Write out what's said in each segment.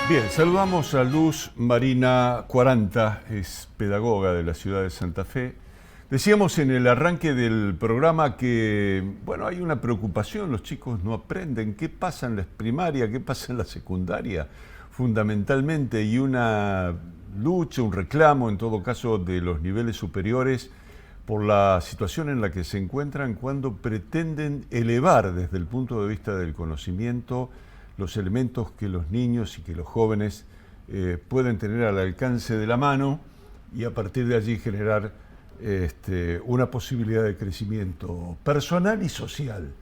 Bien, saludamos a Luz Marina Quaranta, es pedagoga de la ciudad de Santa Fe. Decíamos en el arranque del programa que, bueno, hay una preocupación, los chicos no aprenden, qué pasa en la primaria, qué pasa en la secundaria, fundamentalmente, y una lucha, un reclamo, en todo caso, de los niveles superiores por la situación en la que se encuentran cuando pretenden elevar desde el punto de vista del conocimiento los elementos que los niños y que los jóvenes pueden tener al alcance de la mano y a partir de allí generar una posibilidad de crecimiento personal y social.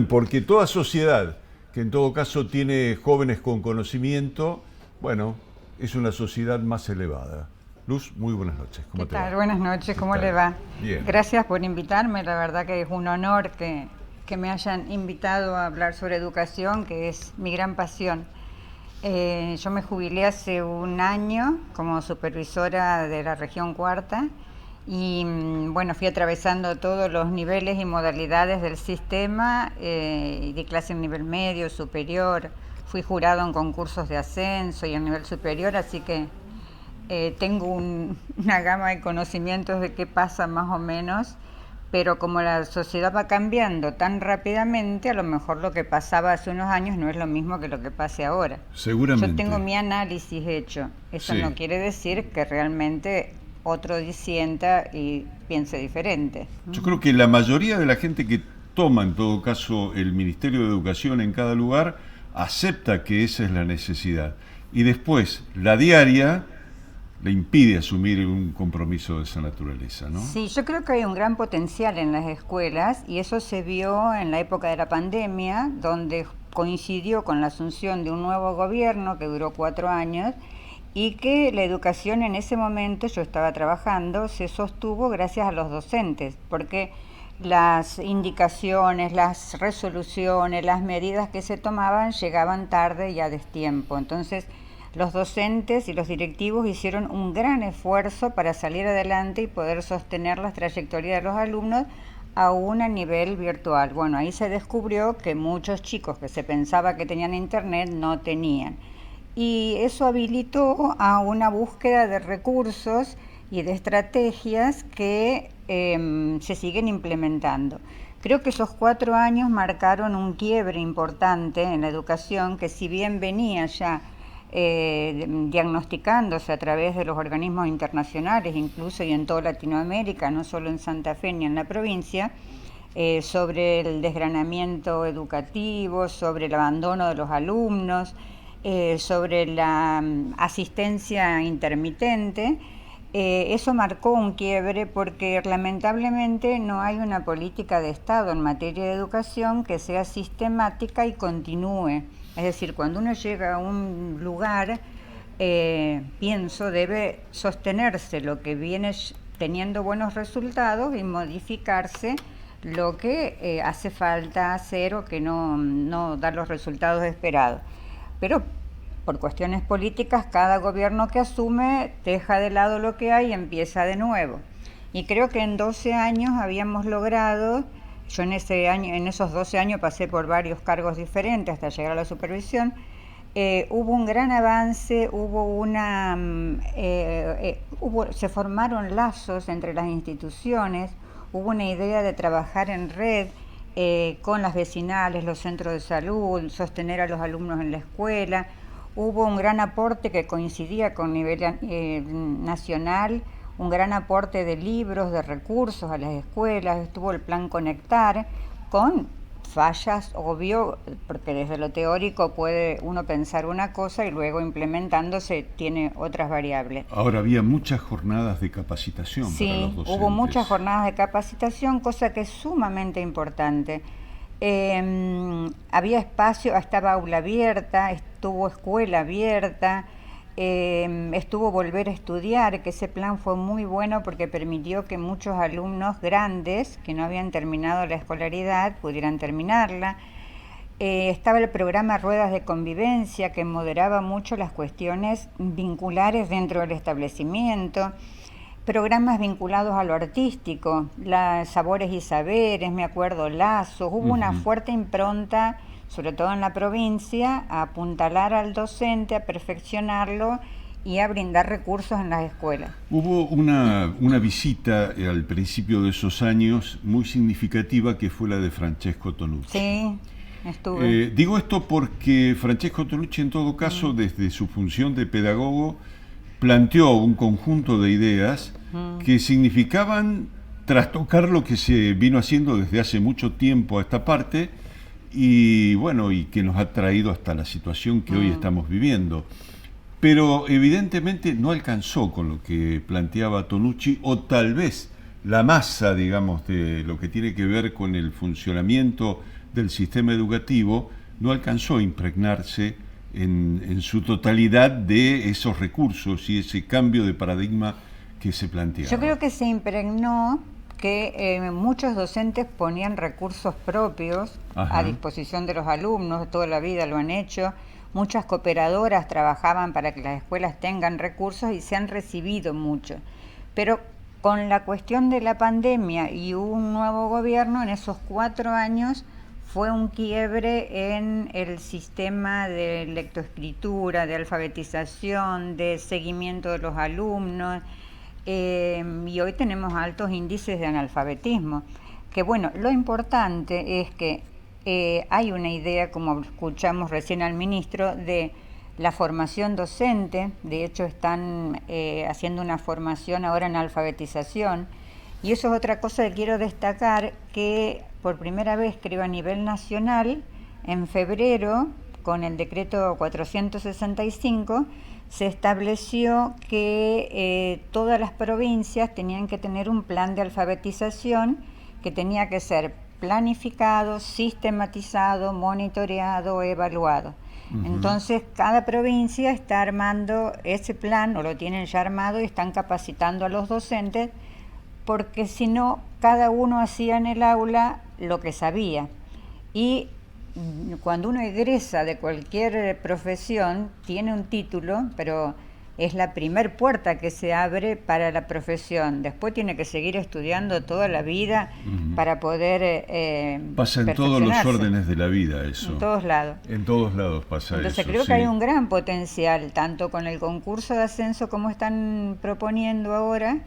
Porque toda sociedad que en todo caso tiene jóvenes con conocimiento, bueno, es una sociedad más elevada. Luz, muy buenas noches. ¿Cómo te va? Buenas noches, ¿cómo le va? Bien. Gracias por invitarme, la verdad que es un honor que me hayan invitado a hablar sobre educación, que es mi gran pasión. Yo me jubilé hace un año como supervisora de la región Cuarta y bueno, fui atravesando todos los niveles y modalidades del sistema, de clase en nivel medio, superior, fui jurado en concursos de ascenso y en nivel superior, así que tengo una gama de conocimientos de qué pasa más o menos. Pero como la sociedad va cambiando tan rápidamente, a lo mejor lo que pasaba hace unos años no es lo mismo que lo que pase ahora. Seguramente. Yo tengo mi análisis hecho. Eso Sí. no quiere decir que realmente otro disienta y piense diferente. Yo creo que la mayoría de la gente que toma, en todo caso, el Ministerio de Educación en cada lugar, acepta que esa es la necesidad. Y después, la diaria le impide asumir un compromiso de esa naturaleza, ¿no? Sí, yo creo que hay un gran potencial en las escuelas y eso se vio en la época de la pandemia, donde coincidió con la asunción de un nuevo gobierno que duró 4 años y que la educación en ese momento, yo estaba trabajando, se sostuvo gracias a los docentes, porque las indicaciones, las resoluciones, las medidas que se tomaban llegaban tarde y a destiempo. Entonces, los docentes y los directivos hicieron un gran esfuerzo para salir adelante y poder sostener las trayectorias de los alumnos aún a nivel virtual. Bueno, ahí se descubrió que muchos chicos que se pensaba que tenían internet no tenían. Y eso habilitó a una búsqueda de recursos y de estrategias que se siguen implementando. Creo que esos 4 años marcaron un quiebre importante en la educación que si bien venía ya diagnosticándose a través de los organismos internacionales, incluso y en toda Latinoamérica, no solo en Santa Fe ni en la provincia, sobre el desgranamiento educativo, sobre el abandono de los alumnos, sobre la asistencia intermitente. Eso marcó un quiebre porque lamentablemente no hay una política de Estado en materia de educación que sea sistemática y continúe. Es decir, cuando uno llega a un lugar, pienso, debe sostenerse lo que viene teniendo buenos resultados y modificarse lo que hace falta hacer o que no da los resultados esperados. Pero por cuestiones políticas, cada gobierno que asume deja de lado lo que hay y empieza de nuevo. Y creo que en 12 años habíamos logrado. Yo en esos 12 años pasé por varios cargos diferentes hasta llegar a la supervisión. Hubo un gran avance, se formaron lazos entre las instituciones, hubo una idea de trabajar en red con las vecinales, los centros de salud, sostener a los alumnos en la escuela. Hubo un gran aporte que coincidía con nivel nacional, un gran aporte de libros, de recursos a las escuelas, estuvo el plan Conectar, con fallas, obvio, porque desde lo teórico puede uno pensar una cosa y luego implementándose tiene otras variables. Ahora, había muchas jornadas de capacitación para los docentes. Hubo muchas jornadas de capacitación, cosa que es sumamente importante. Había espacio, estaba aula abierta, estuvo escuela abierta, estuvo volver a estudiar, que ese plan fue muy bueno porque permitió que muchos alumnos grandes que no habían terminado la escolaridad pudieran terminarla. Estaba el programa Ruedas de Convivencia que moderaba mucho las cuestiones vinculares dentro del establecimiento. Programas vinculados a lo artístico, Sabores y Saberes, me acuerdo, Lazos, hubo una fuerte impronta sobre todo en la provincia, a apuntalar al docente, a perfeccionarlo y a brindar recursos en las escuelas. Hubo una visita al principio de esos años muy significativa que fue la de Francesco Tonucci. Sí, estuve. Digo esto porque Francesco Tonucci, en todo caso, desde su función de pedagogo, planteó un conjunto de ideas que significaban trastocar lo que se vino haciendo desde hace mucho tiempo a esta parte y bueno, y que nos ha traído hasta la situación que hoy estamos viviendo. Pero evidentemente no alcanzó con lo que planteaba Tonucci, o tal vez la masa, digamos, de lo que tiene que ver con el funcionamiento del sistema educativo, no alcanzó a impregnarse en su totalidad de esos recursos y ese cambio de paradigma que se planteaba. Yo creo que se impregnó que muchos docentes ponían recursos propios a disposición de los alumnos, toda la vida lo han hecho. Muchas cooperadoras trabajaban para que las escuelas tengan recursos y se han recibido mucho. Pero con la cuestión de la pandemia y un nuevo gobierno, en esos 4 años fue un quiebre en el sistema de lectoescritura, de alfabetización, de seguimiento de los alumnos, y hoy tenemos altos índices de analfabetismo. Que bueno, lo importante es que hay una idea, como escuchamos recién al ministro, de la formación docente. De hecho están haciendo una formación ahora en alfabetización, y eso es otra cosa que quiero destacar, que por primera vez, creo a nivel nacional, en febrero, con el decreto 465, se estableció que todas las provincias tenían que tener un plan de alfabetización que tenía que ser planificado, sistematizado, monitoreado, evaluado. Entonces, cada provincia está armando ese plan, o lo tienen ya armado, y están capacitando a los docentes, porque si no, cada uno hacía en el aula lo que sabía. Y cuando uno egresa de cualquier profesión, tiene un título, pero es la primer puerta que se abre para la profesión. Después tiene que seguir estudiando toda la vida para poder pasa en todos los órdenes de la vida eso. En todos lados. En todos lados pasa eso. Entonces creo que hay un gran potencial, tanto con el concurso de ascenso como están proponiendo ahora,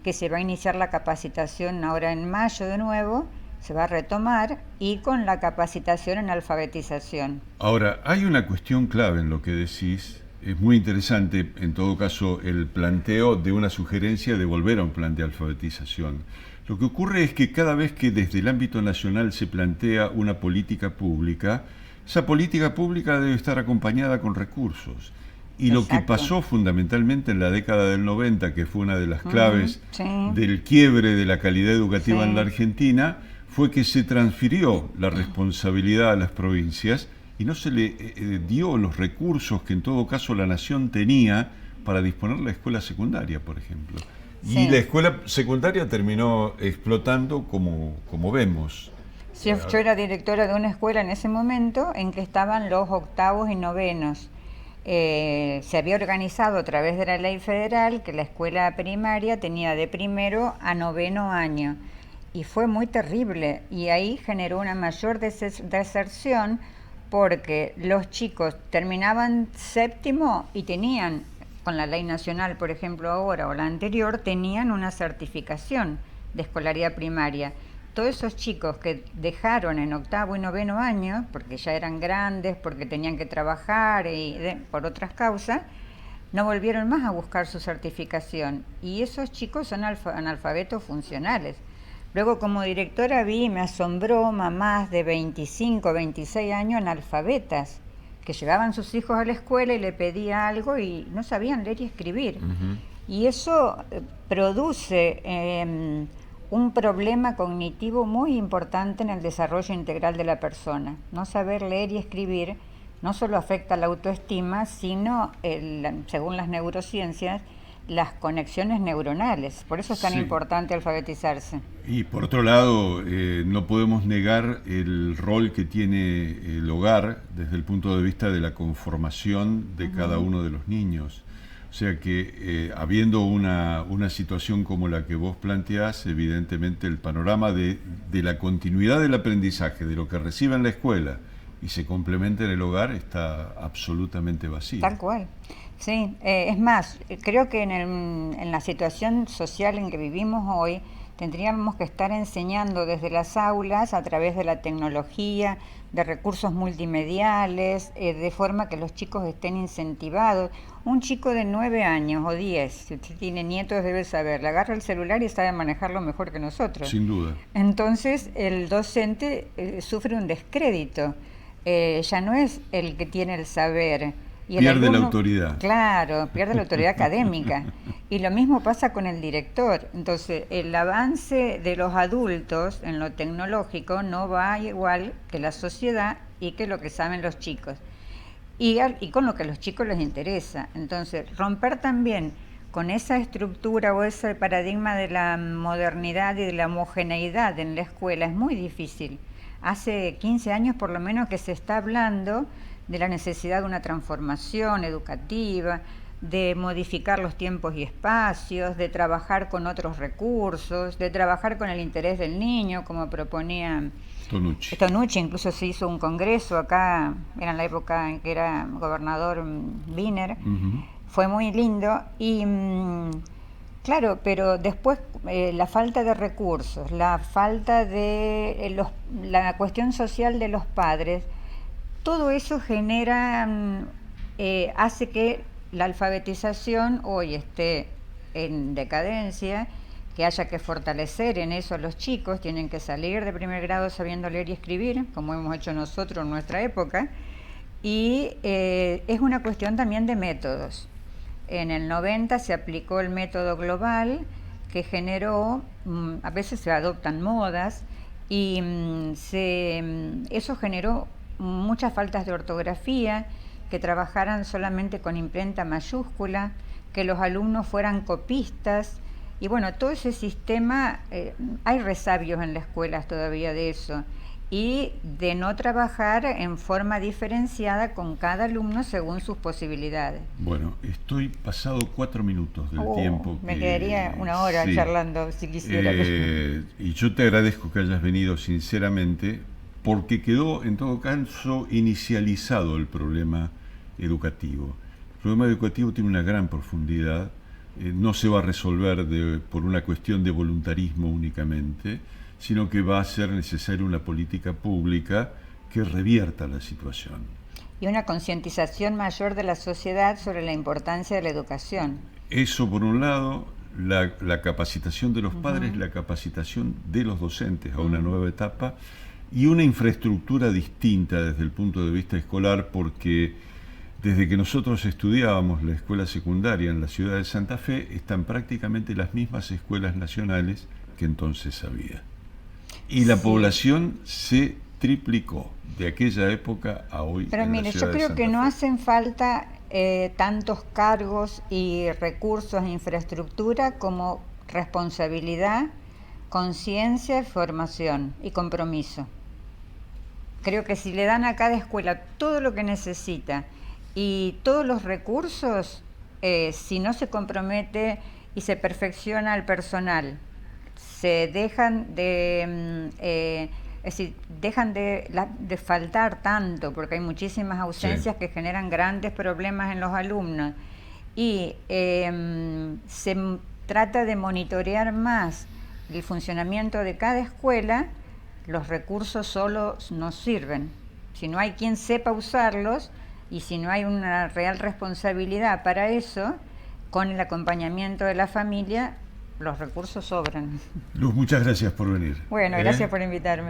que se va a iniciar la capacitación ahora en mayo de nuevo, se va a retomar, y con la capacitación en alfabetización. Ahora, hay una cuestión clave en lo que decís. Es muy interesante, en todo caso, el planteo de una sugerencia de volver a un plan de alfabetización. Lo que ocurre es que cada vez que desde el ámbito nacional se plantea una política pública, esa política pública debe estar acompañada con recursos. Y lo que pasó fundamentalmente en la década del 90, que fue una de las claves del quiebre de la calidad educativa en la Argentina, fue que se transfirió la responsabilidad a las provincias y no se le dio los recursos que en todo caso la nación tenía para disponer la escuela secundaria, por ejemplo. Y la escuela secundaria terminó explotando como vemos. Sí, yo era directora de una escuela en ese momento en que estaban los octavos y novenos. Se había organizado a través de la ley federal que la escuela primaria tenía de primero a noveno año, y fue muy terrible, y ahí generó una mayor deserción, porque los chicos terminaban séptimo y tenían, con la ley nacional por ejemplo ahora o la anterior, tenían una certificación de escolaridad primaria. Todos esos chicos que dejaron en octavo y noveno año, porque ya eran grandes, porque tenían que trabajar y por otras causas, no volvieron más a buscar su certificación. Y esos chicos son analfabetos funcionales. Luego, como directora, me asombró mamás de 25, 26 años analfabetas, que llevaban sus hijos a la escuela y le pedía algo y no sabían leer y escribir. Y eso produce un problema cognitivo muy importante en el desarrollo integral de la persona. No saber leer y escribir no solo afecta la autoestima, sino, según las neurociencias, las conexiones neuronales. Por eso es tan importante alfabetizarse. Y por otro lado, no podemos negar el rol que tiene el hogar desde el punto de vista de la conformación de cada uno de los niños. O sea que, habiendo una situación como la que vos planteás, evidentemente el panorama de la continuidad del aprendizaje, de lo que recibe en la escuela y se complementa en el hogar está absolutamente vacío. Tal cual. Sí, es más, creo que en la situación social en que vivimos hoy, tendríamos que estar enseñando desde las aulas a través de la tecnología, de recursos multimediales, de forma que los chicos estén incentivados. Un chico de 9 años o 10, si usted tiene nietos debe saber, le agarra el celular y sabe manejarlo mejor que nosotros. Sin duda. Entonces el docente sufre un descrédito, ya no es el que tiene el saber. Y pierde la autoridad. Claro, pierde la autoridad académica. Y lo mismo pasa con el director. Entonces, el avance de los adultos en lo tecnológico no va igual que la sociedad y que lo que saben los chicos. Y con lo que a los chicos les interesa. Entonces, romper también con esa estructura o ese paradigma de la modernidad y de la homogeneidad en la escuela es muy difícil. Hace 15 años por lo menos que se está hablando de la necesidad de una transformación educativa, de modificar los tiempos y espacios, de trabajar con otros recursos, de trabajar con el interés del niño, como proponía Tonucci. Incluso se hizo un congreso acá, era en la época en que era gobernador Wiener, fue muy lindo y claro, pero después la falta de recursos, la falta de la cuestión social de los padres, todo eso genera, hace que la alfabetización hoy esté en decadencia, que haya que fortalecer en eso a los chicos, tienen que salir de primer grado sabiendo leer y escribir, como hemos hecho nosotros en nuestra época, y es una cuestión también de métodos. En el 90 se aplicó el método global, que generó, a veces se adoptan modas, y eso generó muchas faltas de ortografía, que trabajaran solamente con imprenta mayúscula, que los alumnos fueran copistas, y bueno, todo ese sistema, hay resabios en las escuelas todavía de eso, y de no trabajar en forma diferenciada con cada alumno según sus posibilidades. Bueno, estoy pasado 4 minutos del tiempo. Me quedaría una hora charlando si quisiera. Y yo te agradezco que hayas venido sinceramente, porque quedó en todo caso inicializado el problema educativo. El problema educativo tiene una gran profundidad, no se va a resolver por una cuestión de voluntarismo únicamente, sino que va a ser necesaria una política pública que revierta la situación. Y una concientización mayor de la sociedad sobre la importancia de la educación. Eso por un lado, la capacitación de los padres, la capacitación de los docentes a una nueva etapa, y una infraestructura distinta desde el punto de vista escolar, porque desde que nosotros estudiábamos la escuela secundaria en la ciudad de Santa Fe, están prácticamente las mismas escuelas nacionales que entonces había. Y la población se triplicó de aquella época a hoy. Pero mire, yo creo que no hacen falta tantos cargos y recursos e infraestructura como responsabilidad, conciencia, formación y compromiso. Creo que si le dan a cada escuela todo lo que necesita y todos los recursos, si no se compromete y se perfecciona el personal, se dejan de faltar tanto, porque hay muchísimas ausencias que generan grandes problemas en los alumnos, y se trata de monitorear más el funcionamiento de cada escuela, los recursos solos no sirven. Si no hay quien sepa usarlos y si no hay una real responsabilidad para eso, con el acompañamiento de la familia, los recursos sobran. Luz, muchas gracias por venir. Bueno, gracias por invitarme.